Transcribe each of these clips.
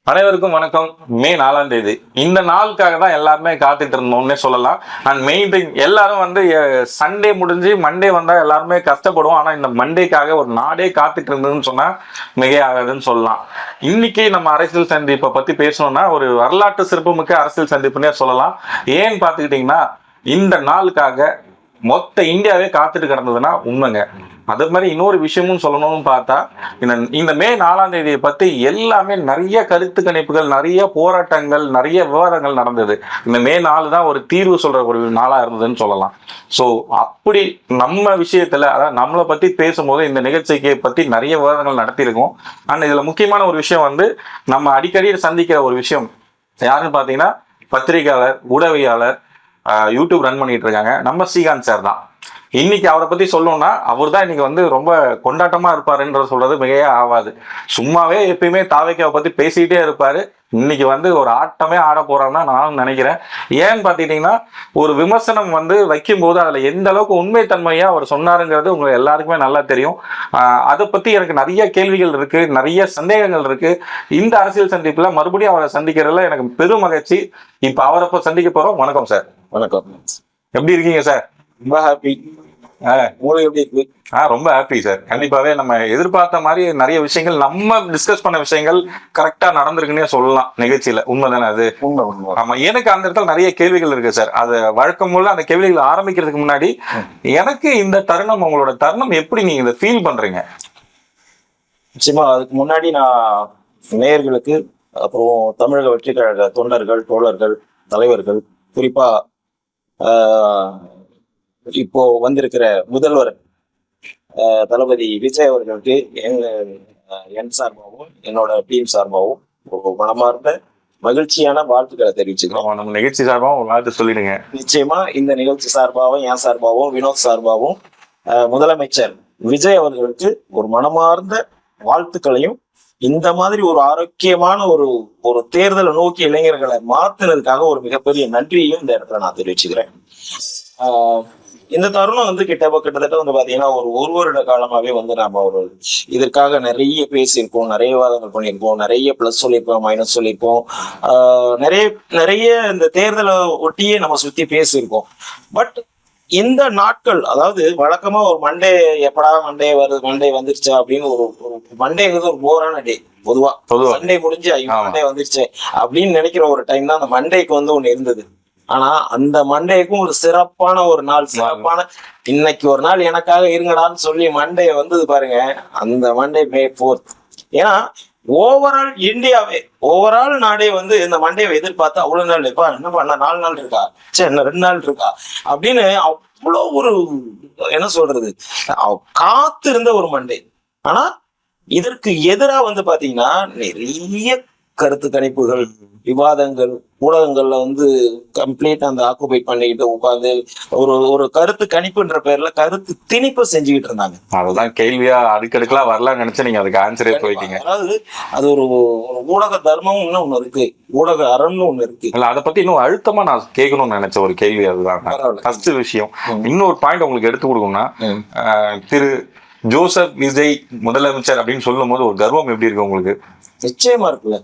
அனைவருக்கும் வணக்கம். மே 4ஆம் தேதி இந்த நாளுக்காக தான் எல்லாருமே காத்துட்டு இருந்தோம்னே சொல்லலாம். அண்ட் மெயின் திங் எல்லாரும் வந்து சண்டே முடிஞ்சு மண்டே வந்தா எல்லாருமே கஷ்டப்படுவோம். ஆனா இந்த மண்டேக்காக ஒரு நாடே காத்துட்டு இருந்ததுன்னு சொன்னா மிக ஆகாதுன்னு சொல்லலாம். இன்னைக்கு நம்ம அரசியல் சந்திப்பை பத்தி பேசணும்னா ஒரு வரலாற்று சிறப்புமிக்க அரசியல் சந்திப்புன்னே சொல்லலாம். ஏன்னு பாத்துக்கிட்டீங்கன்னா இந்த நாளுக்காக மொத்த இந்தியாவே காத்துட்டு கிடந்ததுன்னா உண்மைங்க. அதே மாதிரி இன்னொரு விஷயமும் சொல்லணும்னு பார்த்தா இந்த மே 4ஆம் தேதியை பத்தி எல்லாமே நிறைய கருத்து கணிப்புகள், நிறைய போராட்டங்கள், நிறைய விவாதங்கள் நடந்தது. இந்த மே 4 தான் ஒரு தீர்வு சொல்ற ஒரு நாளா இருந்ததுன்னு சொல்லலாம். ஸோ அப்படி நம்ம விஷயத்துல, அதாவது நம்மளை பத்தி பேசும்போது இந்த நிகழ்ச்சிக்கு பத்தி நிறைய விவாதங்கள் நடத்தியிருக்கோம். அண்ட் இதுல முக்கியமான ஒரு விஷயம் வந்து நம்ம அடிக்கடி சந்திக்கிற ஒரு விஷயம் யாருன்னு பாத்தீங்கன்னா பத்திரிகையாளர், ஊடகவியாளர், யூடியூப் ரன் பண்ணிட்டு இருக்காங்க நம்ம ஸ்ரீகாந்த் சார் தான். இன்னைக்கு அவரை பத்தி சொல்லணும்னா அவர் தான் இன்னைக்கு வந்து ரொம்ப கொண்டாட்டமா இருப்பாருன்ற சொல்றது மிகையே ஆகாது. சும்மாவே எப்பயுமே தாவேக்காவை பத்தி பேசிக்கிட்டே இருப்பாரு. இன்னைக்கு வந்து ஒரு ஆட்டமே ஆட போறான்னு நானும் நினைக்கிறேன். ஏன்னு பாத்தீங்கன்னா ஒரு விமர்சனம் வந்து வைக்கும் போது அதுல எந்த அளவுக்கு உண்மைத்தன்மையா அவர் சொன்னாருங்கிறது உங்களுக்கு எல்லாருக்குமே நல்லா தெரியும். அதை பத்தி எனக்கு நிறைய கேள்விகள் இருக்கு, நிறைய சந்தேகங்கள் இருக்கு. இந்த அரசியல் சந்திப்புல மறுபடியும் அவரை சந்திக்கிறதுல எனக்கு பெரும் மகிழ்ச்சி. இப்ப அவரை சந்திக்க போறோம். வணக்கம் சார். வணக்கம். எப்படி இருக்கீங்க சார்? ரொம்ப ஹாப்பி. உங்களுக்கு எப்படி இருக்கு? ரொம்ப ஹாப்பி சார். கண்டிப்பாவே நம்ம எதிர்பார்த்த மாதிரி நிறைய விஷயங்கள், நம்ம டிஸ்கஸ் பண்ண விஷயங்கள் கரெக்டா நடந்திருக்குன்னே சொல்லலாம் நிகழ்ச்சியில. உண்மைதானே அது? ஆமா. எனக்கு அந்த இடத்துல நிறைய கேள்விகள் இருக்கு சார். அது வழக்கம் போல அந்த கேள்விகள் ஆரம்பிக்கிறதுக்கு முன்னாடி எனக்கு இந்த தருணம், உங்களோட தருணம் எப்படி நீங்க இதை ஃபீல் பண்றீங்க? நிச்சயமா அதுக்கு முன்னாடி நான் நேயர்களுக்கு, அப்புறம் தமிழக வெற்றி கழக தொண்டர்கள், தோழர்கள், தலைவர்கள், குறிப்பா இப்போ வந்திருக்கிற முதல்வர் தளபதி விஜய் அவர்களுக்கு என் சார்பாகவும் என்னோட டீம் சார்பாகவும் ஒரு மனமார்ந்த மகிழ்ச்சியான வாழ்த்துக்களை தெரிவிச்சுக்கிறோம். நம்ம நிகழ்ச்சி சார்பாகவும் வாழ்த்து சொல்லிடுங்க. நிச்சயமா இந்த நிகழ்ச்சி சார்பாகவும், என் சார்பாகவும், வினோத் சார்பாகவும் முதலமைச்சர் விஜய் அவர்களுக்கு ஒரு மனமார்ந்த வாழ்த்துக்களையும், இந்த மாதிரி ஒரு ஆரோக்கியமான ஒரு தேர்தலை நோக்கி இளைஞர்களை மாத்தினதுக்காக ஒரு மிகப்பெரிய நன்றியையும் இந்த இடத்துல நான் தெரிவிச்சுக்கிறேன். இந்த தருணம் வந்து கிட்டத்தட்ட வந்து பாத்தீங்கன்னா ஒரு வருட காலமாவே வந்து நாம இதற்காக நிறைய பேசியிருக்கோம், நிறைய வாதங்கள் பண்ணியிருக்கோம், நிறைய பிளஸ் சொல்லியிருக்கோம், மைனஸ் சொல்லியிருக்கோம், நிறைய இந்த தேர்தலை ஒட்டியே நம்ம சுத்தி பேசியிருக்கோம். பட் இந்த நாட்கள், அதாவது வழக்கமா ஒரு மண்டே, எப்படா மண்டே வந்துருச்சா அப்படின்னு ஒரு மண்டேங்கிறது ஒரு போரான டே. பொதுவா சண்டே முடிஞ்சு மண்டே வந்துருச்சு அப்படின்னு நினைக்கிற ஒரு டைம் தான் அந்த மண்டேக்கு வந்து ஒண்ணு இருந்தது. ஆனா அந்த மண்டேக்கும் ஒரு சிறப்பான ஒரு நாள், சிறப்பான இன்னைக்கு ஒரு நாள் எனக்காக இருங்கடான்னு சொல்லி மண்டே வந்தது பாருங்க. அந்த மண்டே மே 4. ஏன்னா ஓவரால் இந்தியாவே, ஓவரால் நாடே வந்து இந்த மண்டேவை எதிர்பார்த்து அவ்வளவு நாள் இருப்பா, என்ன பண்ண 4 நாள் இருக்கா, சரி என்ன 2 நாள் இருக்கா அப்படின்னு அவ்வளோ ஒரு என்ன சொல்றது காத்திருந்த ஒரு மண்டே. ஆனா இதற்கு எதிராக வந்து பாத்தீங்கன்னா நிறைய கருத்து கணிப்புகள், விவாதங்கள், ஊடகங்கள்ல வந்து கம்ப்ளீட் அந்த ஆக்குபை பண்ணிக்கிட்டு உட்காந்து ஒரு கருத்து கணிப்புன்ற பேர்ல கருத்து திணிப்பு செஞ்சுக்கிட்டு இருந்தாங்க. அதுதான் கேள்வியா அடுக்கடுக்கலாம் வரலாம்னு நினைச்சு நீங்க அதுக்கு ஆன்சரே போயிட்டீங்க. அதாவது அது ஒரு ஊடக தர்மம் ஒண்ணு இருக்கு, ஊடக அறம்னு ஒண்ணு இருக்கு. இல்ல அதை பத்தி இன்னும் அழுத்தமா நான் கேட்கணும்னு நினைச்ச ஒரு கேள்வி அதுதான். ஃபர்ஸ்ட் விஷயம், இன்னொரு பாயிண்ட் உங்களுக்கு எடுத்து கொடுக்கணும்னா, திரு ஜோசப் விஜய் முதலமைச்சர் அப்படின்னு சொல்லும் போது ஒரு கர்வம் எப்படி இருக்கு உங்களுக்கு? நிச்சயமா இருக்குல்ல,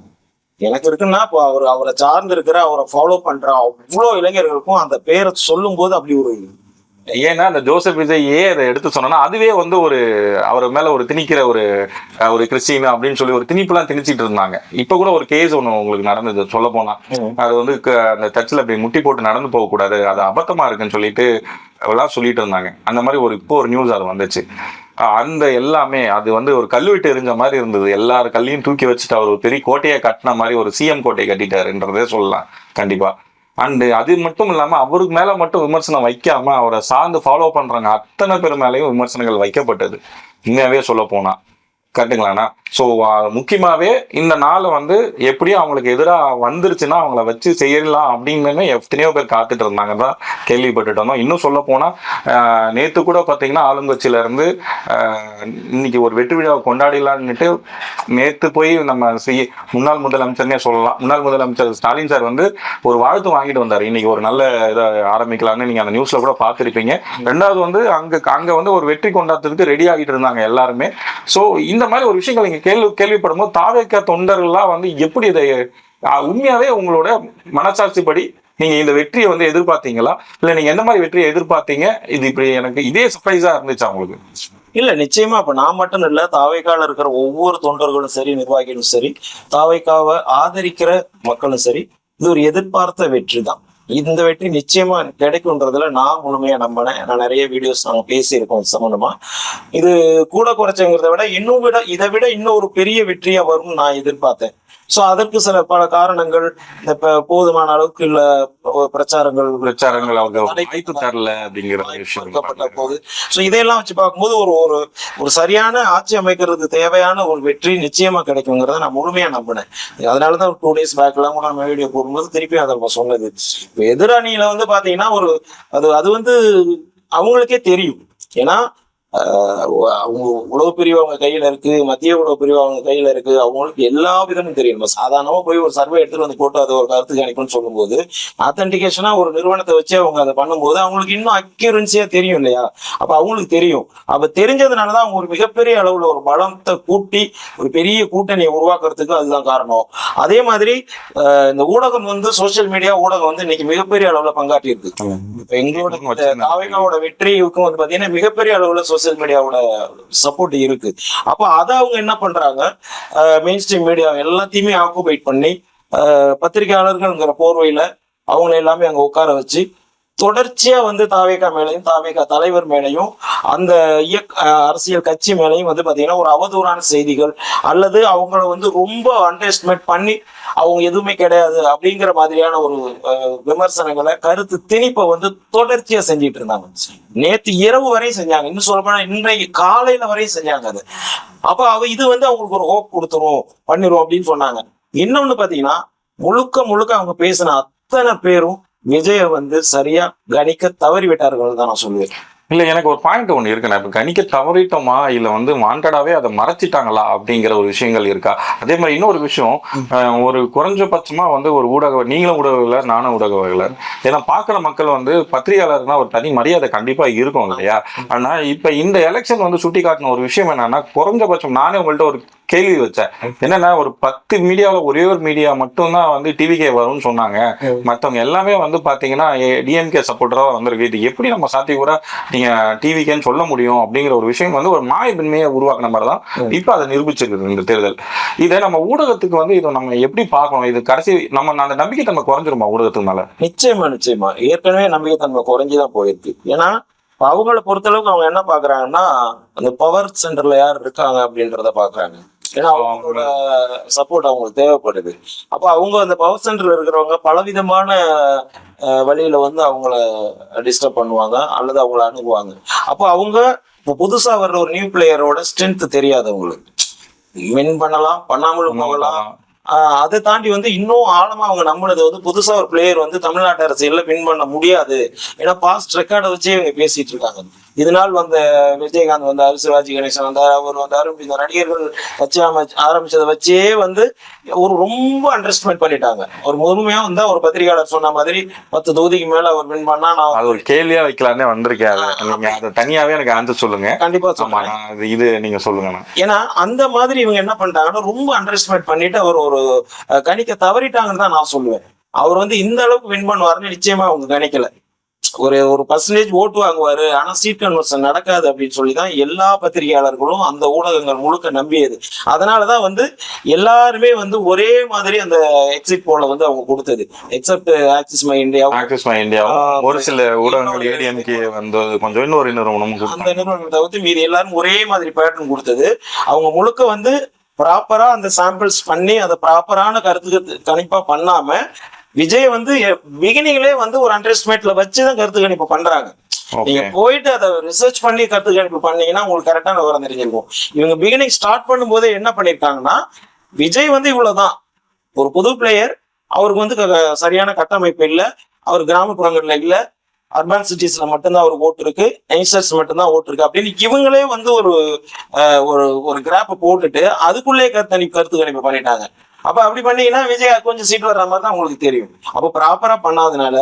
எனக்கு இருக்குன்னா இப்போ அவரை சார்ந்து இருக்கிற, அவரை ஃபாலோ பண்ற அவ்வளோ இளைஞர்களுக்கும் அந்த பேரை சொல்லும் போது அப்படி ஒரு, ஏன்னா அந்த ஜோசப் விஜய் அதை எடுத்து சொன்னா அதுவே வந்து ஒரு அவர் மேல ஒரு திணிக்கிற ஒரு கிறிஸ்டின் அப்படின்னு சொல்லி ஒரு திணிப்புலாம் திணிச்சிட்டு இருந்தாங்க. இப்ப கூட ஒரு கேஸ் ஒண்ணு உங்களுக்கு நடந்தது. சொல்ல போனா அது வந்து அந்த சர்ச்சில் அப்படி முட்டி போட்டு நடந்து போக கூடாது, அது அபத்தமா இருக்குன்னு சொல்லிட்டு எல்லாம் சொல்லிட்டு இருந்தாங்க. அந்த மாதிரி இப்போ ஒரு நியூஸ் அது வந்துச்சு. அந்த எல்லாமே அது வந்து ஒரு கல்வெட்டு எரிஞ்ச மாதிரி இருந்தது. எல்லார் கல்லையும் தூக்கி வச்சுட்டு அவர் ஒரு பெரிய கோட்டையை கட்டின மாதிரி ஒரு சிஎம் கோட்டையை கட்டிட்டாருன்றதே சொல்லலாம் கண்டிப்பா. அண்ட் அது மட்டும் இல்லாம அவருக்கு மேல மட்டும் விமர்சனம் வைக்காம அவரை சார்ந்து ஃபாலோ பண்றாங்க அத்தனை பேர் மேலேயும் விமர்சனங்கள் வைக்கப்பட்டது. உண்மையாவே சொல்ல போனா கரெக்டுங்களாண்ணா? ஸோ முக்கியமாவே இந்த நாளை வந்து எப்படியும் அவங்களுக்கு எதிராக வந்துருச்சுன்னா அவங்கள வச்சு செய்யலாம் அப்படின்னு எத்தனையோ பேர் காத்துட்டு இருந்தாங்க தான் கேள்விப்பட்டுட்டு இருந்தோம். இன்னும் சொல்ல போனா நேற்று கூட பார்த்தீங்கன்னா ஆளுங்கட்சியில இருந்து இன்னைக்கு ஒரு வெற்றி விழாவை கொண்டாடிடலான்னுட்டு நேற்று போய் நம்ம முன்னாள் முதலமைச்சர்னே சொல்லலாம், முன்னாள் முதலமைச்சர் ஸ்டாலின் சார் வந்து ஒரு வாழ்த்து வாங்கிட்டு வந்தார். இன்னைக்கு ஒரு நல்ல இதை ஆரம்பிக்கலாம்னு நீங்க அந்த நியூஸ்ல கூட பார்த்துருப்பீங்க. ரெண்டாவது வந்து அங்க வந்து ஒரு வெற்றி கொண்டாடுறதுக்கு ரெடி ஆகிட்டு இருந்தாங்க எல்லாருமே. ஸோ இந்த மாதிரி ஒரு விஷயங்கள் நீங்க கேள்விப்படும் போது தாவேக்கா தொண்டர்கள்லாம் வந்து எப்படி இதை உண்மையாவே உங்களோட மனசாட்சிப்படி நீங்க இந்த வெற்றியை வந்து எதிர்பார்த்தீங்களா, இல்ல நீங்க எந்த மாதிரி வெற்றியை எதிர்பார்த்தீங்க? இது இப்படி எனக்கு இதே சர்ப்ரைஸா இருந்துச்சா உங்களுக்கு? இல்ல நிச்சயமா இப்ப நான் மட்டும் இல்ல, தாவைக்கால இருக்கிற ஒவ்வொரு தொண்டர்களும் சரி, நிர்வாகிகளும் சரி, தாவைக்காவை ஆதரிக்கிற மக்களும் சரி, இது ஒரு எதிர்பார்த்த வெற்றி தான். இந்த வெற்றி நிச்சயமா கிடைக்கும்ன்றதுல நான் முழுமையா நம்பினேன். நான் நிறைய வீடியோஸ் நாங்க பேசியிருக்கோம் சம்பந்தமா. இது கூட குறைச்சங்கிறத விட இதை விட இன்னும் ஒரு பெரிய வெற்றியா வரும்னு நான் எதிர்பார்த்தேன். சோ அதற்கு சில பல காரணங்கள், இப்ப போதுமான அளவுக்கு இல்ல பிரச்சாரங்கள் அவங்க வாய்ப்பு தரல அப்படிங்கிற விஷயம் போது. சோ இதையெல்லாம் வச்சு பார்க்கும்போது ஒரு ஒரு சரியான ஆட்சி அமைக்கிறது தேவையான ஒரு வெற்றி நிச்சயமா கிடைக்குங்கிறத நான் முழுமையா நம்பினேன். அதனாலதான் 2 days பேக் எல்லாம் கூட நம்ம வீடியோ போடும்போது திருப்பி அதை சொன்னது. இப்ப எதிரணியில வந்து பாத்தீங்கன்னா அது வந்து அவங்களுக்கே தெரியும். ஏன்னா அவங்க உளவு பிரிவு அவங்க கையில இருக்கு, மத்திய உளவு பிரிவு அவங்க கையில இருக்கு, அவங்களுக்கு எல்லா விதமும் தெரியும். நம்ம சாதாரணமா போய் ஒரு சர்வே எடுத்துட்டு வந்து போட்டு அதை ஒரு கருத்து கணிப்புன்னு சொல்லும் போது ஆத்தென்டிகேஷனா ஒரு நிறுவனத்தை வச்சு அவங்க அதை பண்ணும்போது அவங்களுக்கு இன்னும் அக்யூரன்சியா தெரியும் இல்லையா? அப்ப அவங்களுக்கு தெரியும். அப்ப தெரிஞ்சதுனாலதான் அவங்க ஒரு மிகப்பெரிய அளவுல ஒரு பலத்தை கூட்டி ஒரு பெரிய கூட்டணியை உருவாக்குறதுக்கு அதுதான் காரணம். அதே மாதிரி இந்த ஊடகம் வந்து சோசியல் மீடியா ஊடகம் வந்து இன்னைக்கு மிகப்பெரிய அளவுல பங்காற்றி இருக்கு. இப்ப எங்களோட தாவேக்காவோட வெற்றிக்கும் வந்து பாத்தீங்கன்னா மிகப்பெரிய அளவுல சோசியல் மீடியாவோட சப்போர்ட் இருக்கு. அப்ப அதை அவங்க என்ன பண்றாங்க, மெயின் ஸ்ட்ரீம் மீடியா எல்லாத்தையுமே ஆக்குபைட் பண்ணி பத்திரிகையாளர்கள்ங்கிற போர்வையில அவங்களை எல்லாமே அங்க உட்கார வச்சு தொடர்ச்சியா வந்து தாவேக்கா மேலையும் தாவேக்கா தலைவர் மேலையும் அந்த அரசியல் கட்சி மேலையும் வந்து பாத்தீங்கன்னா ஒரு அவதூறான செய்திகள் அல்லது அவங்கள வந்து ரொம்ப அண்டர்எஸ்டிமேட் பண்ணி அவங்க எதுவுமே கிடையாது அப்படிங்கிற மாதிரியான ஒரு விமர்சனங்களை, கருத்து திணிப்பை வந்து தொடர்ச்சியா செஞ்சிட்டு இருந்தாங்க. நேத்து இரவு வரையும் செஞ்சாங்க, இன்னும் சொல்ல போனா இன்றைக்கு காலையில வரையும் செஞ்சாங்க அது. அப்ப இது வந்து அவங்களுக்கு ஒரு ஹோப் கொடுத்துரும், பண்ணிரும் அப்படின்னு சொன்னாங்க. இன்னொன்னு பாத்தீங்கன்னா முழுக்க அவங்க பேசின அத்தனை பேரும் விஜய வந்து சரியா கணிக்க தவறிவிட்டார்கள் தான் நான் சொல்லுவேன். இல்ல எனக்கு ஒரு பாயிண்ட் ஒண்ணு இருக்குண்ணா. இப்ப கணிக்க தவறிட்டோமா இல்ல வந்து வாண்டடாவே அதை மறைச்சிட்டாங்களா அப்படிங்கிற ஒரு விஷயங்கள் இருக்கா? அதே மாதிரி இன்னொரு விஷயம், ஒரு குறைஞ்சபட்சமா வந்து ஒரு நீங்களும் ஊடகவியலர், நானும் ஊடகவியலர், ஏன்னா பாக்குற மக்கள் வந்து பத்திரிகையாளர்னா ஒரு தனி மரியாதை கண்டிப்பா இருக்கும் இல்லையா? ஆனா இப்ப இந்த எலெக்ஷன் வந்து சுட்டி காட்டின ஒரு விஷயம் என்னன்னா, குறைஞ்சபட்சம் நானே உங்கள்ட்ட ஒரு கேள்வி வச்சேன். என்னன்னா ஒரு 10 மீடியாவில் ஒரே ஒரு மீடியா மட்டும்தான் வந்து டிவிகே வரும்னு சொன்னாங்க, மற்றவங்க எல்லாமே வந்து பாத்தீங்கன்னா டிஎம்கே சப்போர்ட்டரா வந்திருக்கு. இது எப்படி நம்ம சாத்தி கூட நீங்க டிவிகேன்னு சொல்ல முடியும் அப்படிங்கிற ஒரு விஷயம் வந்து ஒரு மாயபின்மையை உருவாக்குன மாதிரி தான் இப்ப அதை நிரூபிச்சிருக்கு இந்த தேர்தல். இதை நம்ம ஊடகத்துக்கு வந்து இதை நம்ம எப்படி பார்க்கணும்? இது கடைசி நம்ம அந்த நம்பிக்கைத்தன்மை குறைஞ்சிருமா ஊடகத்துக்கு மேல? நிச்சயமா ஏற்கனவே நம்பிக்கைத்தன்மை குறைஞ்சுதான் போயிருக்கு. ஏன்னா அவங்களை பொறுத்தளவுக்கு அவங்க என்ன பாக்குறாங்கன்னா அந்த பவர் சென்டர்ல யார் இருக்காங்க அப்படின்றத பாக்குறாங்க. ஏன்னா அவங்களோட சப்போர்ட் அவங்களுக்கு தேவைப்படுது. அப்ப அவங்க அந்த பவர் சென்டர்ல இருக்கிறவங்க பலவிதமான வழியில வந்து அவங்கள டிஸ்டர்ப் பண்ணுவாங்க அல்லது அவங்கள அணுகுவாங்க. அப்போ அவங்க இப்போ புதுசா வர்ற ஒரு நியூ பிளேயரோட ஸ்ட்ரென்த் தெரியாது அவங்களுக்கு. வின் பண்ணலாம், பண்ணாமலும் போகலாம். அதை தாண்டி வந்து இன்னும் ஆழமா அவங்க நம்பினது வந்து புதுசா ஒரு பிளேயர் வந்து தமிழ்நாட்டு அரசியல்ல வின் பண்ண முடியாது. ஏன்னா பாஸ்ட் ரெக்கார்டை வச்சே இவங்க பேசிட்டு இருக்காங்க. இதனால் வந்த விஜயகாந்த் வந்தாரு, சிவாஜி கணேசன் வந்தார், அவர் வந்தாரு, இந்த நடிகர்கள் கட்சி ஆரம்பிச்சதை வச்சே வந்து ஒரு ரொம்ப அண்டர்ஸ்டிமேட் பண்ணிட்டாங்க. ஒரு முழுமையா வந்தா ஒரு பத்திரிகையாளர் சொன்ன மாதிரி 10 தொகுதிக்கு மேல அவர் வின் பண்ணா நான் அது ஒரு கேள்வியா வைக்கலான்னே வந்திருக்கேன். நீங்க அதை தனியாவே எனக்கு ஆன்சர் சொல்லுங்க. கண்டிப்பா சொல்லுங்க, இது நீங்க சொல்லுங்க. ஏன்னா அந்த மாதிரி இவங்க என்ன பண்ணிட்டாங்கன்னா ரொம்ப அண்டர்ஸ்டிமேட் பண்ணிட்டு அவர் ஒரு கணிக்க தவறிட்டாங்கன்னு தான் நான் சொல்லுவேன். அவர் வந்து இந்த அளவுக்கு வின் பண்ணுவாருன்னு நிச்சயமா அவங்க கணிக்கல. ஒரு பர்சன்டேஜ் ஓட்டு வாங்குவாரு, ஆனா சீட் கன்வர்ஷன் நடக்காது அப்படின்னு சொல்லிதான் எல்லா பத்திரிகையாளர்களும் அந்த ஊடகங்கள் முழுக்க நம்பியது. அதனாலதான் வந்து எல்லாருமே வந்து ஒரே மாதிரி அந்த எக்ஸிட் போல வந்து அவங்க கொடுத்தது. எக்ஸப்ட் ஆக்சிஸ் மை இந்தியா, ஒரு சில ஊடகங்கள் ஏடிஎம்கே வந்து கொஞ்சம் இன்னொரு நிறுவனம், அந்த நிறுவனத்தை தவிர்த்து மீதி எல்லாரும் ஒரே மாதிரி பேட்டர்ன் கொடுத்தது. அவங்க முழுக்க வந்து ப்ராப்பரா அந்த சாம்பிள்ஸ் பண்ணி அதை ப்ராப்பரான கருத்து கணிப்பா பண்ணாம விஜய் வந்து பிகினிங்லேயே வந்து ஒரு அண்டர்ஸ்டிமேட்ல வச்சுதான் கருத்து கணிப்பு பண்றாங்க. நீங்க போயிட்டு அதை ரிசர்ச் பண்ணி கருத்து கணிப்பு பண்ணீங்கன்னா உங்களுக்கு கரெக்டான விவரம் தெரிஞ்சிருக்கும். இவங்க பிகினிங் ஸ்டார்ட் பண்ணும்போதே என்ன பண்ணிருக்காங்கன்னா, விஜய் வந்து இவ்வளவுதான் ஒரு புது பிளேயர், அவருக்கு வந்து சரியான கட்டமைப்பு இல்லை, அவர் கிராமப்புறங்கள்ல இல்ல, அர்பன் சிட்டிஸ்ல மட்டும்தான் அவருக்கு ஓட்டு இருக்கு, யங்ஸ்டர்ஸ் மட்டும்தான் ஓட்டு இருக்கு அப்படின்னு இவங்களே வந்து ஒரு கிராப்பை போட்டுட்டு அதுக்குள்ளே கருத்து கணிப்பு பண்ணிட்டாங்க. அப்ப அப்படி பண்ணீங்கன்னா விஜய் கொஞ்சம் சீட் வர்ற மாதிரி தான் உங்களுக்கு தெரியும். அப்ப ப்ராப்பரா பண்ணாதனால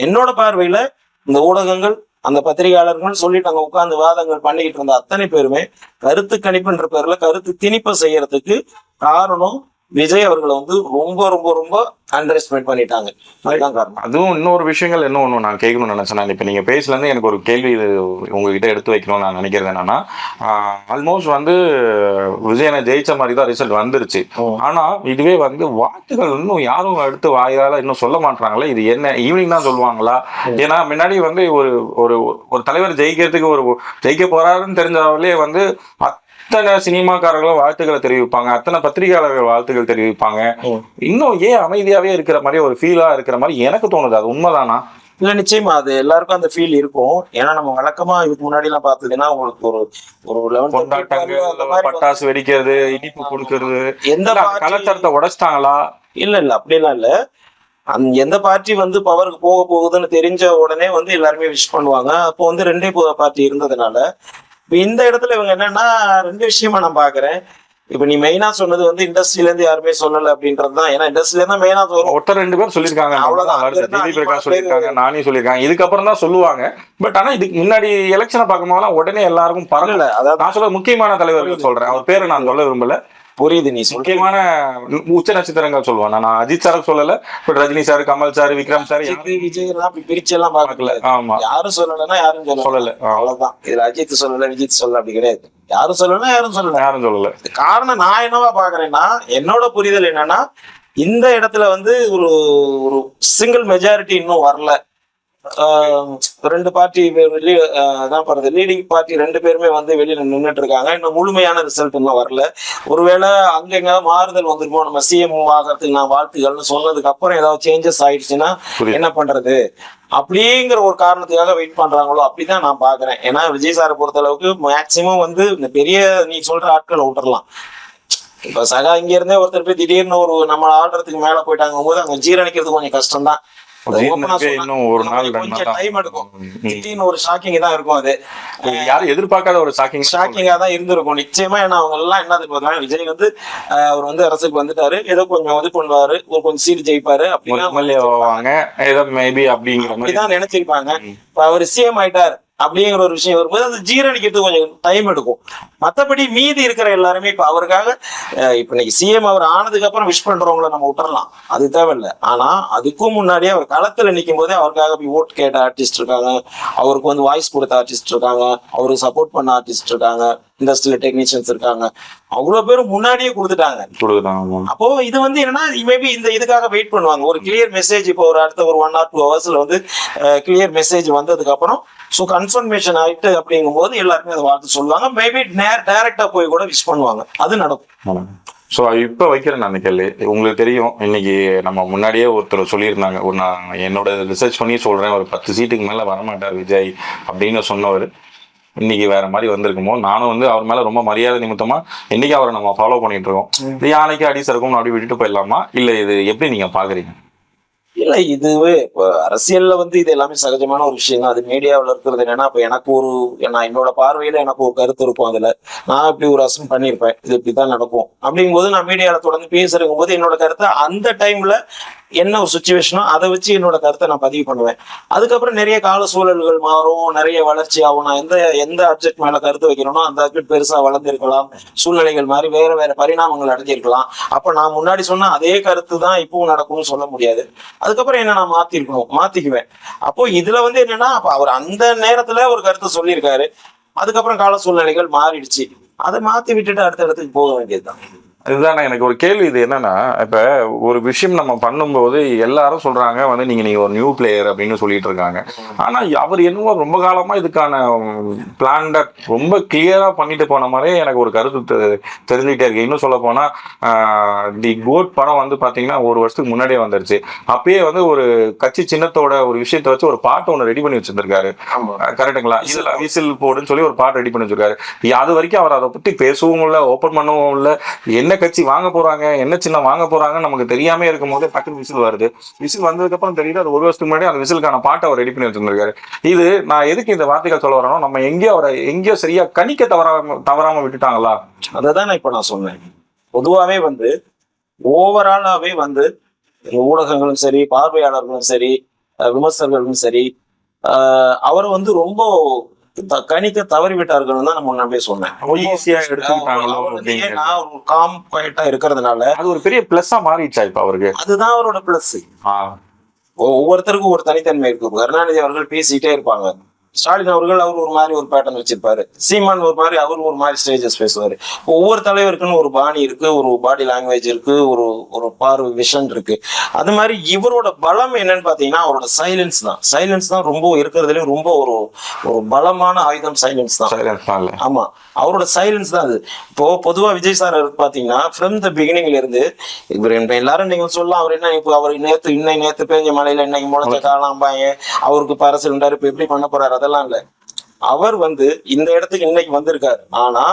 என்னோட பார்வையில இந்த ஊடகங்கள் அந்த பத்திரிகையாளர்கள் சொல்லிட்டு அங்க உட்கார்ந்து வாதங்கள் பண்ணிக்கிட்டு இருந்த அத்தனை பேருமே கருத்து கணிப்புன்ற பேர்ல கருத்து திணிப்பை செய்யறதுக்கு காரணம் விஜய் அவர்களை வந்து ரொம்ப ரொம்ப ரொம்ப அண்டர் எஸ்டிமேட் பண்ணிட்டாங்க. அதுதான் காரணம். அதுவும் இன்னொரு விஷயங்கள் என்ன ஒன்று நான் கேட்கணும்னு நினைச்சேன். இப்போ நீங்க பேசலேருந்து எனக்கு ஒரு கேள்வி இது உங்ககிட்ட எடுத்து வைக்கணும்னு நான் நினைக்கிறது என்னன்னா, ஆல்மோஸ்ட் வந்து விஜயனை ஜெயிச்ச மாதிரி தான் ரிசல்ட் வந்துருச்சு. ஆனா இதுவே வந்து வாக்குகள் இன்னும் யாரும் எடுத்து வாயால இன்னும் சொல்ல மாட்டாங்களே, இது என்ன ஈவினிங் தான் சொல்லுவாங்களா? ஏன்னா முன்னாடி வந்து ஒரு ஒரு ஒரு தலைவர் ஜெயிக்கிறதுக்கு ஜெயிக்க போறாருன்னு தெரிஞ்சாலே வந்து அத்தனை சினிமாக்காரர்களும் வாழ்த்துக்களை தெரிவிப்பாங்க, அத்தனை பத்திரிகையாளர்கள் வாழ்த்துக்கள் தெரிவிப்பாங்க. இன்னும் ஏன் அமைதியாவே இருக்கிற மாதிரி ஒரு ஃபீலா இருக்கிற மாதிரி எனக்கு தோணுது. அது உண்மைதானா? இல்ல, நிச்சயமா அது எல்லாருக்கும் அந்த ஃபீல் இருக்கும். ஏன்னா நம்ம வழக்கமா இதுக்கு முன்னாடி எல்லாம் பார்த்ததுன்னா உங்களுக்கு ஒரு ஒரு பட்டாசு வெடிக்கிறது, இனிப்பு கொடுக்கறது, எந்த கலாச்சாரத்தை உடைச்சிட்டாங்களா? இல்ல அப்படிலாம் இல்ல. எந்த பார்ட்டி வந்து பவருக்கு போக போகுதுன்னு தெரிஞ்ச உடனே வந்து எல்லாருமே விஷ் பண்ணுவாங்க. அப்போ வந்து ரெண்டே பார்ட்டி இருந்ததுனால இப்ப இந்த இடத்துல இவங்க என்னன்னா ரெண்டு விஷயமா நான் பாக்குறேன். இப்ப நீ மெயினா சொன்னது வந்து இண்டஸ்ட்ரியில இருந்து யாருமே சொல்லல அப்படின்றதுதான். ஏன்னா இண்டஸ்ட்ரியில தான் மெயினா ஒருத்தர் ரெண்டு பேர் சொல்லிருக்காங்க, சொல்லிருக்காங்க, நானே சொல்லியிருக்காங்க, இதுக்கப்புறம் தான் சொல்லுவாங்க. பட் ஆனா இதுக்கு முன்னாடி எலெக்ஷனை பார்க்கும்போது உடனே எல்லாருக்கும் பரவாயில்ல. அதாவது நான் சொல்ல முக்கியமான தலைவர்கள் சொல்றேன், அவர் பேரை நான் சொல்ல விரும்பல. புரியுது. நீ முக்கியமான உச்ச நட்சத்திரங்கள் சொல்லுவான். நான் அஜித் சாருக்கு சொல்லல, but Rajini sir, Kamal sir, Vikram sir, Vijay எல்லாம் பிரிச்சு எல்லாம் பாக்கல. ஆமா, யாரும் சொல்லலன்னா யாரும் சொல்லல, அவ்வளவுதான். இதுல அஜித் சொல்லல, விஜித் சொல்லல அப்படி கிடையாது. யாரும் சொல்லலன்னா யாரும் சொல்லல. காரணம் நான் என்னவா பாக்குறேன்னா, என்னோட புரிதல் என்னன்னா, இந்த இடத்துல வந்து ஒரு ஒரு சிங்கிள் மெஜாரிட்டி இன்னும் வரல. ரெண்டு பார்ட்டி லீடிங் பார்ட்டி ரெண்டு பேருமே வந்து வெளியில நின்றுட்டு இருக்காங்க. இன்னும் முழுமையான ரிசல்ட் இன்னும் வரல. ஒருவேளை அங்கங்க மாறுதல் வந்துருப்போம். நம்ம சிஎம் ஆகிறதுக்கு நான் வாழ்த்துக்கள்னு சொன்னதுக்கு அப்புறம் ஏதாவது சேஞ்சஸ் ஆயிடுச்சுன்னா என்ன பண்றது அப்படிங்கிற ஒரு காரணத்துக்காக வெயிட் பண்றாங்களோ அப்படிதான் நான் பாக்குறேன். ஏன்னா விஜய் சாரை பொறுத்த அளவுக்கு மேக்சிமம் வந்து இந்த பெரிய நீ சொல்ற ஆட்களை விட்டுறலாம். இப்ப சகா இங்க இருந்தே ஒருத்தர் போய் திடீர்னு ஒரு நம்ம ஆடுறதுக்கு மேல போயிட்டாங்க போது அங்க ஜீரணிக்கிறது கொஞ்சம் கஷ்டம் தான். ஒரு ஷாக்கிங் தான் இருக்கும். அது யாரும் எதிர்பார்க்காத ஒரு ஷாக்கிங்கா தான் இருந்திருக்கும் நிச்சயமா. ஏன்னா அவங்க எல்லாம் என்ன எதிர்பார்த்தாங்க, விஜய் வந்து அவர் வந்து அரசுக்கு வந்துட்டாரு, ஏதோ கொஞ்சம் இது பண்ணுவாரு, ஒரு கொஞ்சம் சீட் ஜெயிப்பாரு அப்படிதான் நினைச்சிருப்பாங்க. அவர் சிஎம் ஆயிட்டாரு அப்படிங்கிற ஒரு விஷயம் வரும்போது அது ஜீரணிக்கிறதுக்கு கொஞ்சம் டைம் எடுக்கும். மற்றபடி மீதி இருக்கிற எல்லாருமே இப்ப அவருக்காக இப்ப இன்னைக்கு சிஎம் அவர் ஆனதுக்கு அப்புறம் விஷ் பண்றவங்களை நம்ம விட்டுறலாம், அது தேவையில்லை. ஆனா அதுக்கும் முன்னாடியே அவர் களத்துல நிற்கும் போதே அவருக்காக போய் ஓட் கேட்ட ஆர்டிஸ்ட் இருக்காங்க, அவருக்கு வந்து வாய்ஸ் கொடுத்த ஆர்டிஸ்ட் இருக்காங்க, அவருக்கு சப்போர்ட் பண்ண ஆர்டிஸ்ட் இருக்காங்க, இண்டஸ்ட்ரியல் டெக்னீஷியன்ஸ் இருக்காங்க. அவ்வளவு பேரும் முன்னாடியே கொடுத்துட்டாங்க. அப்போ இது வந்து என்னன்னா மேபி இந்த இதுக்காக வெயிட் பண்ணுவாங்க. ஒரு கிளியர் மெசேஜ் இப்போ ஒரு அடுத்த ஒரு 1 or 2 hours வந்து கிளியர் மெசேஜ் வந்ததுக்கு அப்புறம் ஸோ கன்ஃபர்மேஷன் ஆயிட்டு அப்படிங்கும் போது எல்லாருமே அதை வாழ்த்து சொல்லுவாங்க. மேபி டைரக்டா போய் கூட விஷ் பண்ணுவாங்க, அது நடக்கும். ஸோ இப்போ வைக்கிறேன் நான் கேள்வி. உங்களுக்கு தெரியும், இன்னைக்கு நம்ம முன்னாடியே ஒருத்தர் சொல்லியிருந்தாங்க, நான் என்னோட ரிசர்ச் பண்ணி சொல்றேன், ஒரு 10 சீட்டுக்கு மேல வரமாட்டார் விஜய் அப்படின்னு சொன்னவர் இன்னைக்கு வேற மாதிரி வந்திருக்குமோ. நானும் வந்து அவர் மேல ரொம்ப மரியாதை நிமித்தமா இன்னைக்கு அவரை நம்ம ஃபாலோ பண்ணிட்டு இருக்கோம். இது யானைக்கு அடி சறுக்கும் அப்படி விட்டுட்டு போயிடலாமா, இல்ல இது எப்படி நீங்க பாக்குறீங்க? இல்ல, இதுவே இப்போ அரசியல்ல வந்து இது எல்லாமே சகஜமான ஒரு விஷயம் தான். அது மீடியாவில் இருக்கிறது என்னன்னா, இப்ப எனக்கு ஒரு நான் என்னோட பார்வையில எனக்கு ஒரு கருத்து இருக்கும். அதுல நான் இப்படி ஒரு அசம் பண்ணியிருப்பேன், இது இப்படிதான் நடக்கும் அப்படிங்கும் போது நான் மீடியாவில் தொடர்ந்து பேசுறங்கும் போது என்னோட கருத்தை அந்த டைம்ல என்ன ஒரு சுச்சுவேஷனோ அதை வச்சு என்னோட கருத்தை நான் பதிவு பண்ணுவேன். அதுக்கப்புறம் நிறைய கால சூழல்கள் மாறும், நிறைய வளர்ச்சி ஆகும். நான் எந்த அப்ஜெக்ட் மேல கருத்து வைக்கிறேனோ அந்த அப்ஜெக்ட் பெருசா வளர்ந்திருக்கலாம், சூழ்நிலைகள் மாதிரி வேற வேற பரிணாமங்கள் அடைஞ்சிருக்கலாம். அப்ப நான் முன்னாடி சொன்ன அதே கருத்து தான் இப்பவும் நடக்கும்னு சொல்ல முடியாது. அதுக்கப்புறம் என்ன நான் மாத்திக்குவேன். அப்போ இதுல வந்து என்னன்னா, அப்ப அவர் அந்த நேரத்துல ஒரு கருத்தை சொல்லியிருக்காரு, அதுக்கப்புறம் கால சூழ்நிலைகள் மாறிடுச்சு, அதை மாத்தி விட்டுட்டு அடுத்த இடத்துக்கு போக வேண்டியதுதான். இதுதான் எனக்கு ஒரு கேள்வி. இது என்னன்னா, இப்ப ஒரு விஷயம் நம்ம பண்ணும்போது எல்லாரும் சொல்றாங்க வந்து நீங்க ஒரு நியூ பிளேயர் அப்படின்னு சொல்லிட்டு இருக்காங்க. ஆனா அவர் என்னவோ ரொம்ப காலமா இதுக்கான பிளான்ட ரொம்ப கிளியரா பண்ணிட்டு போன மாதிரியே எனக்கு ஒரு கருத்து தெரிஞ்சுக்கிட்டே இருக்கு. இன்னும் சொல்ல போனா தி கோட் படம் வந்து பாத்தீங்கன்னா 1 வருஷத்துக்கு முன்னாடியே வந்துருச்சு. அப்பயே வந்து ஒரு கட்சி சின்னத்தோட ஒரு விஷயத்த வச்சு ஒரு பாட்டு ஒன்று ரெடி பண்ணி வச்சிருந்திருக்காரு. கரெக்டுங்களா? இதுல விசில் போடுன்னு சொல்லி ஒரு பாட்டு ரெடி பண்ணி வச்சிருக்காரு. அது வரைக்கும் அவர் அதை பத்தி பேசவும் இல்லை, ஓப்பன் பண்ணவும் இல்லை. என்ன கட்சி வாங்க போறாங்க, என்ன சின்ன வாங்க போறாங்கன்னு நமக்கு தெரியாம இருக்கும் போது டக்குனு விசில் வருது. விசில் வந்ததுக்கு அப்புறம் தெரியுது அது 1 வருஷத்துக்கு முன்னாடி அந்த விசிலுக்கான பாட்டை அவர் ரெடி பண்ணி வச்சிருந்திருக்காரு. இது நான் எதுக்கு இந்த வார்த்தைகள் சொல்ல வரணும், நம்ம எங்கேயோ சரியா கணிக்க தவறாம விட்டுட்டாங்களா? அதான் இப்ப நான் சொன்னேன். பொதுவாவே வந்து ஓவராலாவே வந்து ஊடகங்களும் சரி, பார்வையாளர்களும் சரி, விமர்சகர்களும் சரி, அவரை வந்து ரொம்ப கணிக்க தவறிவிட்டார்கள் தான் நம்ம முன்னாடியே சொன்னேன். ஈஸியா எடுத்துக்கிட்டாங்களோ அவர் வந்து ஏன்னா ஒரு காம் குவைட்டா இருக்கிறதுனால அது ஒரு பெரிய பிளஸ்ஸா மாறிடுச்சா இப்ப அவருக்கு? அதுதான் அவரோட பிளஸ். ஒவ்வொருத்தருக்கும் ஒரு தனித்தன்மை இருக்கு. கருணாநிதி அவர்கள் பேசிட்டே இருப்பாங்க, ஸ்டாலின் அவர்கள் அவர் ஒரு மாதிரி ஒரு பேட்டர்ன் வச்சிருப்பாரு, சீமான் ஒரு மாதிரி அவர் ஒரு மாதிரி ஸ்டேஜஸ் பேசுவாரு. ஒவ்வொரு தலைவருக்குன்னு ஒரு பாணி இருக்கு, ஒரு பாடி லாங்குவேஜ் இருக்கு, ஒரு பார்வை விஷன் இருக்கு. அது மாதிரி இவரோட பலம் என்னன்னு பாத்தீங்கன்னா அவரோட சைலன்ஸ் தான். சைலன்ஸ் தான் ரொம்ப இருக்கிறதுலயும் ரொம்ப ஒரு பலமான ஆயுதம். சைலன்ஸ் தான். ஆமா, அவரோட சைலன்ஸ் தான் அது. இப்போ பொதுவா விஜய் சார் பாத்தீங்கன்னா ஃப்ரம் த பிகினிங்ல இருந்து இவர் எல்லாரும் நீங்க சொல்லலாம் அவர் என்ன இப்போ அவர் நேத்து பேஞ்ச மலையில இன்னைக்கு முளைச்ச காலாம்பாங்க, அவருக்கு அரசியல் இப்ப எப்படி பண்ண போறாரு அதெல்லாம் இல்ல. அவர் வந்து இந்த இடத்துக்கு இன்னைக்கு வந்திருக்காரு. ஆனா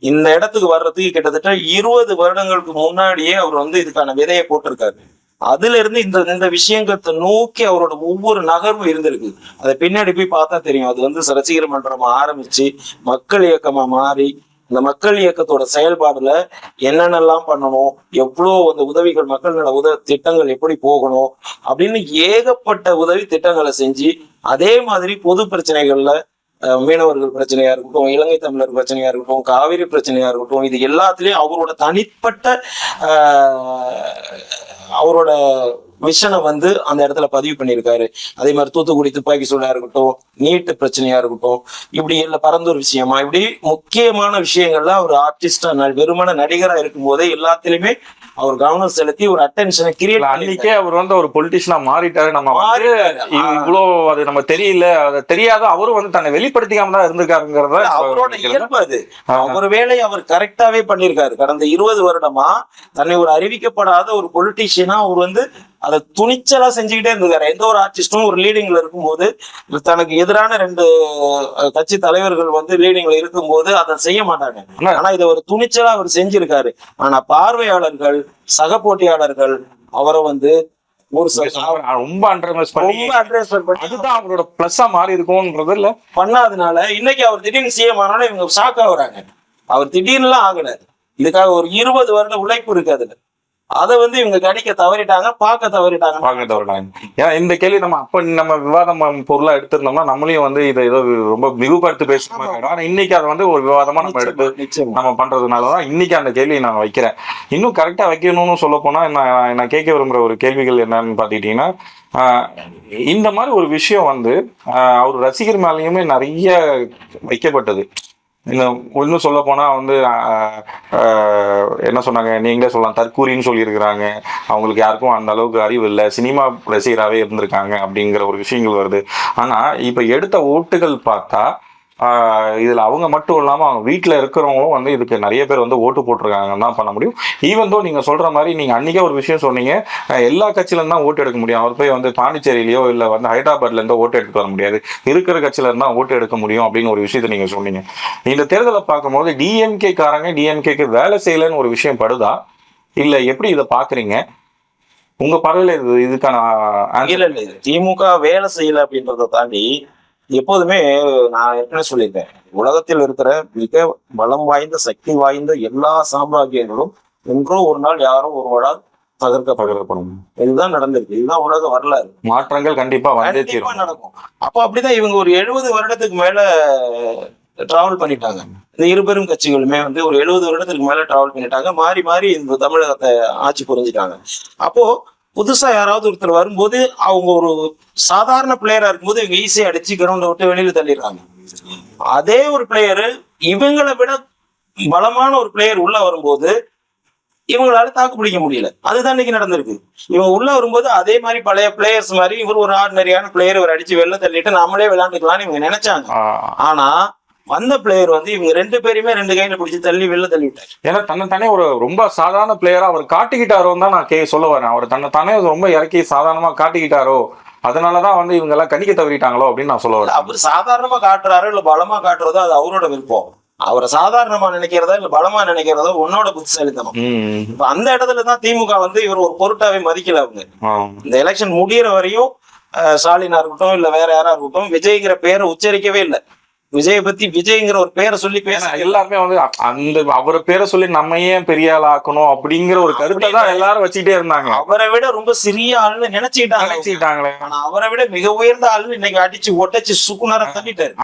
இந்த இடத்துக்கு வர்றதுக்கு கிட்டத்தட்ட 20 வருடங்களுக்கு முன்னாடியே அவர் வந்து இதுக்கான விதையை போட்டிருக்காரு. அதுல இருந்து இந்த விஷயங்களை நோக்கி அவரோட ஒவ்வொரு நகர்வும் இருந்திருக்கு. அதை பின்னாடி போய் பார்த்தா தெரியும். அது வந்து ரசிகர் மன்றமா ஆரம்பிச்சு மக்கள் இயக்கமா மாறி இந்த மக்கள் இயக்கத்தோட செயல்பாடுல என்னென்னலாம் பண்ணணும், எவ்வளோ அந்த உதவிகள் மக்கள் நல திட்டங்கள் எப்படி போகணும் அப்படின்னு ஏகப்பட்ட உதவி திட்டங்களை செஞ்சு அதே மாதிரி பொது பிரச்சனைகள்ல மீனவர்கள் பிரச்சனையா இருக்கட்டும், இலங்கை தமிழர் பிரச்சனையா இருக்கட்டும், காவிரி பிரச்சனையா இருக்கட்டும், இது எல்லாத்துலயும் அவரோட தனிப்பட்ட அவரோட விஷனை வந்து அந்த இடத்துல பதிவு பண்ணியிருக்காரு. அதே மாதிரி தூத்துக்குடி துப்பாக்கி சூடா இருக்கட்டும், நீட்டு பிரச்சனையா இருக்கட்டும், இப்படி இல்ல பரந்தூர் விஷயமா, இப்படி முக்கியமான விஷயங்கள்ல அவர் ஆர்டிஸ்டா வெறுமன நடிகரா இருக்கும் போதே எல்லாத்திலுமே அவர் கவனம் செலுத்தி ஒரு அட்டென்ஷனை கிரியேட் அன்னைக்கே அவர் வந்து ஒரு பொலிட்டிஷியனா மாறிட்டாரு. நம்ம இவ்வளோ அது நம்ம தெரியல, அது தெரியாத அவரும் வந்து தன்னை வெளிப்படுத்திக்காம தான் இருந்திருக்காருங்கிறத அவரோட இயல்பு. அது ஒரு வேலையை அவர் கரெக்டாவே பண்ணியிருக்காரு. கடந்த 20 வருடமா தன்னை ஒரு அறிவிக்கப்படாத ஒரு பொலிட்டீஷியனா அவர் வந்து அதை துணிச்சலா செஞ்சுக்கிட்டே இருந்திருக்காரு. எந்த ஒரு ஆர்டிஸ்டும் ஒரு லீடிங்ல இருக்கும்போது தனக்கு எதிரான 2 கட்சி தலைவர்கள் வந்து லீடிங்ல இருக்கும்போது அதை செய்ய மாட்டாங்க. ஆனா இதை ஒரு துணிச்சலா அவர் செஞ்சிருக்காரு. ஆனா பார்வையாளர்கள், சக போட்டியாளர்கள் அவரை வந்து ரொம்ப அண்டர்எஸ்டிமேட் பண்ணி அதுதான் அவரோட பிளஸ்ஸா மாறி இருக்கும்ன்றது இல்ல பண்ணாதனால இன்னைக்கு அவர் திடீர்னு சிஎம் ஆனாலும் இவங்க ஷாக் ஆகுறாங்க. அவர் திடீர்னுலாம் ஆகல, இதுக்காக ஒரு 20 வருட உழைப்பு இருக்கு அதுல. அதை வந்து இவங்க கணிக்க தவறிட்டாங்க, பார்க்க தவறிட்டாங்க. ஏன்னா இந்த கேள்வி நம்ம விவாதம் பொருளா எடுத்திருந்தோம்னா நம்மளையும் வந்து இதை ஏதோ ரொம்ப மிகுபடுத்தி பேசுற மாதிரி. ஆனா இன்னைக்கு அதை வந்து ஒரு விவாதமா நம்ம எடுத்து நம்ம பண்றதுனாலதான் இன்னைக்கு அந்த கேள்வியை நான் வைக்கிறேன். இன்னும் கரெக்டா வைக்கணும்னு சொல்ல போனா நான் கேட்க விரும்புற ஒரு கேள்விகள் என்னன்னு பாத்துக்கிட்டீங்கன்னா, இந்த மாதிரி ஒரு விஷயம் வந்து அவர் ரசிகர் மேலேயுமே நிறைய வைக்கப்பட்டது. இன்னும் சொல்ல போனா வந்து என்ன சொன்னாங்க, நீங்களே சொல்லலாம், தற்கூரின்னு சொல்லியிருக்கிறாங்க. அவங்களுக்கு யாருக்கும் அந்த அளவுக்கு அறிவு இல்லை, சினிமா ரசிகராகவே இருந்திருக்காங்க அப்படிங்கிற ஒரு விஷயங்கள் வருது. ஆனா இப்ப எடுத்த ஓட்டுகள் பார்த்தா இதுல அவங்க மட்டும் இல்லாம அவங்க வீட்டுல இருக்கிறவங்களும் வந்து இதுக்கு நிறைய பேர் வந்து ஓட்டு போட்டிருக்காங்கன்னு தான் பண்ண முடியும். ஈவன் தோ நீங்க சொல்ற மாதிரி நீங்க அன்னைக்கே ஒரு விஷயம் சொன்னீங்க, எல்லா கட்சியில இருந்தா ஓட்டு எடுக்க முடியும். அவர் போய் வந்து பாண்டிச்சேரியிலயோ இல்ல வந்து ஹைதராபாத்ல இருந்தோ ஓட்டு எடுத்து வர முடியாது, இருக்கிற கட்சியில இருந்தா ஓட்டு எடுக்க முடியும் அப்படின்னு ஒரு விஷயத்த நீங்க சொன்னீங்க. இந்த தேர்தலை பார்க்கும்போது டிஎம்கே காரங்க டிஎம்கேக்கு வேலை செய்யலன்னு ஒரு விஷயம் படுதா, இல்ல எப்படி இதை பாக்குறீங்க? உங்க பார்வையில இதுக்கான திமுக வேலை செய்யல அப்படின்றத தாண்டி எப்போதுமே நான் ஏற்கனவே சொல்லியிருக்கேன், உலகத்தில் இருக்கிற மிக பலம் வாய்ந்த சக்தி வாய்ந்த எல்லா சாம்ராஜ்யங்களும் ஒன்றோ ஒரு நாள் யாரோ ஒருவரால் தகர்க்கப்படும். இதுதான் நடந்திருக்கு. இதுதான் உலக வரலாறு. மாற்றங்கள் கண்டிப்பா நடக்கும். அப்போ அப்படிதான் இவங்க ஒரு 70 வருடத்துக்கு மேல டிராவல் பண்ணிட்டாங்க. இந்த இருபெரும் கட்சிகளுமே வந்து ஒரு 70 வருடத்துக்கு மேல டிராவல் பண்ணிட்டாங்க. மாறி மாறி இந்த தமிழகத்தை ஆட்சி புரிஞ்சுட்டாங்க. அப்போ புதுசா யாராவது ஒருத்தர் வரும்போது அவங்க ஒரு சாதாரண பிளேயரா இருக்கும்போது இவங்க ஈஸியா அடிச்சு கிரவுண்டை விட்டு வெளியில தள்ளிடுறாங்க. அதே ஒரு பிளேயரு இவங்களை விட பலமான ஒரு பிளேயர் உள்ள வரும்போது இவங்களால தாக்கு பிடிக்க முடியல. அதுதான் இன்னைக்கு நடந்திருக்கு. இவங்க உள்ள வரும்போது அதே மாதிரி பழைய பிளேயர்ஸ் மாதிரி இவர் ஒரு ஆர்டினரியான பிளேயர் இவர் அடிச்சு வெளில தள்ளிட்டு நம்மளே விளையாண்டுக்கலாம்னு இவங்க நினைச்சாங்க. ஆனா வந்த பிளேயர் வந்து இவங்க 2 பேருமே 2 கையில பிடிச்சி தள்ளி வெளில தள்ளிவிட்டாரு. ஏன்னா தன்னை ஒரு ரொம்ப சாதாரண பிளேயரா அவர் காட்டிக்கிட்டாரோ தான் நான் சொல்ல வரேன். அவர் தன்னை ரொம்ப இறக்கி சாதாரணமா காட்டிக்கிட்டாரோ, அதனாலதான் வந்து இவங்க எல்லாம் கணிக்க தவறிட்டாங்களோ அப்படின்னு நான் சொல்ல வரேன். அவர் சாதாரணமா காட்டுறாரோ இல்ல பலமா காட்டுறதோ அது அவரோட விருப்பம். அவரை சாதாரணமா நினைக்கிறதா இல்ல பலமா நினைக்கிறதோ உன்னோட புத்திசாலித்தனம். இப்ப அந்த இடத்துலதான் திமுக வந்து இவர் ஒரு பொருட்டாவே மதிக்கல. அவங்க இந்த எலெக்ஷன் முடியற வரையும் ஸ்டாலினா இருக்கட்டும் இல்ல வேற யாரா இருக்கட்டும் விஜய்ங்கிற பேரை உச்சரிக்கவே இல்லை. விஜயை பத்தி விஜய்ங்கிற ஒரு பேரை சொல்லி பேச ஏன்னா எல்லாருமே வந்து அந்த அவரை பேரை சொல்லி நம்ம ஏன் பெரிய ஆள் ஆக்கணும் அப்படிங்கிற ஒரு கருத்தை தான் எல்லாரும் வச்சுக்கிட்டே இருந்தாங்க. அவரை விட ரொம்ப சிறிய ஆளுன்னு நினைச்சுக்கிட்டாங்களே. நினைச்சுக்கிட்டாங்களே. ஆனா அவரை விட மிக உயர்ந்த ஆளுன்னு இன்னைக்கு அடிச்சு ஒட்டச்சு சுக்குனரை தள்ளிட்டாரு.